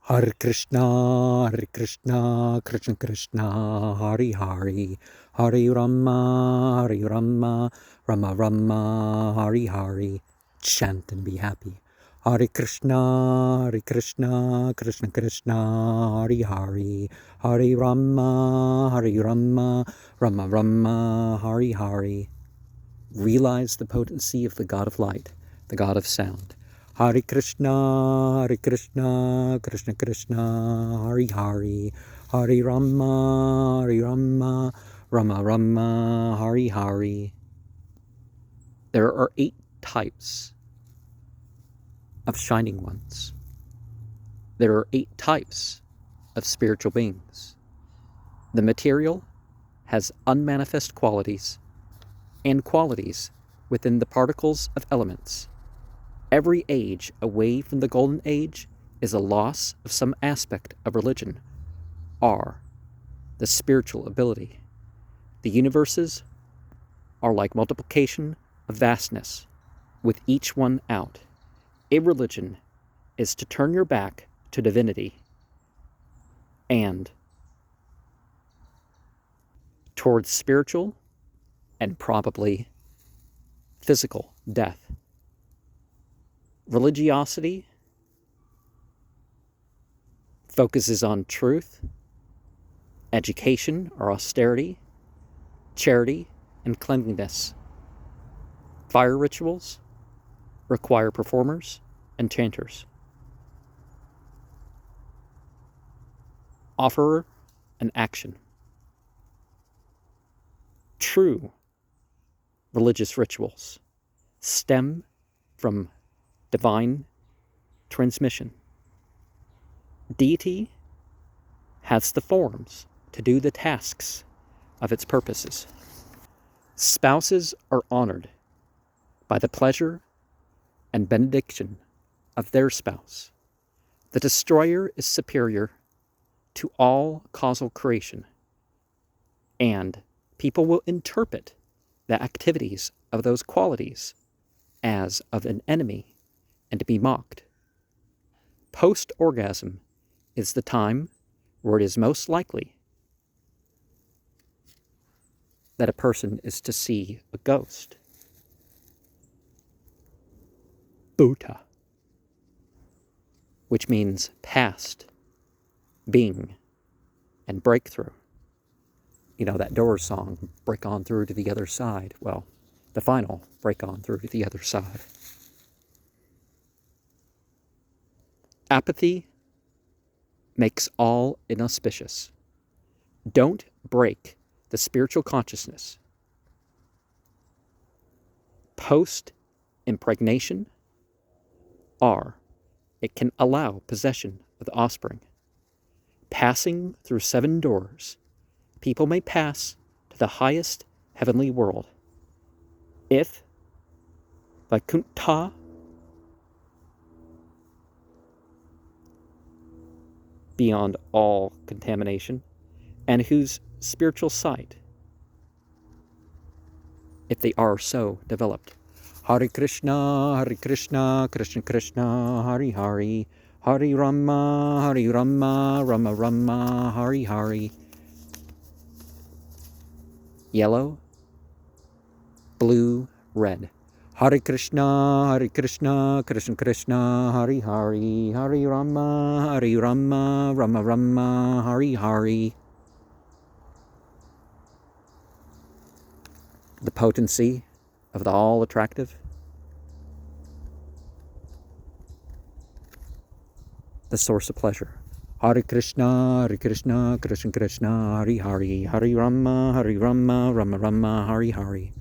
Hare Krishna, Krishna Krishna, Hare Hare, Hare Rama, Rama Rama, Hare Hare. Chant and be happy. Hare Krishna, Krishna Krishna, Hare Hare, Hare Rama, Rama Rama, Hare Hare. Realize the potency of the God of light, the God of sound. Hare Krishna, Krishna Krishna, Hare Hare, Hare Rama, Rama Rama, Hare Hare. There are 8 types of shining ones. There are 8 types of spiritual beings. The material has unmanifest qualities and qualities within the particles of elements. Every age away from the Golden Age is a loss of some aspect of religion, or the spiritual ability. The universes are like multiplication of vastness, with each one out. Irreligion is to turn your back to divinity and towards spiritual and probably physical death. Religiosity focuses on truth, education or austerity, charity, and cleanliness. Fire rituals require performers and chanters. Offerer and action. True religious rituals stem from divine transmission. Deity has the forms to do the tasks of its purposes. Spouses are honored by the pleasure and benediction of their spouse. The destroyer is superior to all causal creation, and people will interpret the activities of those qualities as of an enemy and to be mocked. Post-orgasm is the time where it is most likely that a person is to see a ghost. Bhuta, which means past, being, and breakthrough. You know, that Doors song, break on through to the other side. Well, the final break on through to the other side. Apathy makes all inauspicious. Don't break the spiritual consciousness. Post-impregnation, or it can allow possession of the offspring. Passing through 7 doors, people may pass to the highest heavenly world. If Vaikuntha, beyond all contamination, and whose spiritual sight, if they are so developed. Hare Krishna, Krishna Krishna, Hare Hare, Hare Rama, Rama Rama, Hare Hare. Yellow, blue, red. Hare Krishna, Krishna Krishna, Hare Hare, Hare Rama, Rama Rama, Hare Hare. The potency of the all-attractive. The source of pleasure. Hare Krishna, Krishna Krishna, Hare Hare, Hare Rama, Rama Rama, Hare Hare.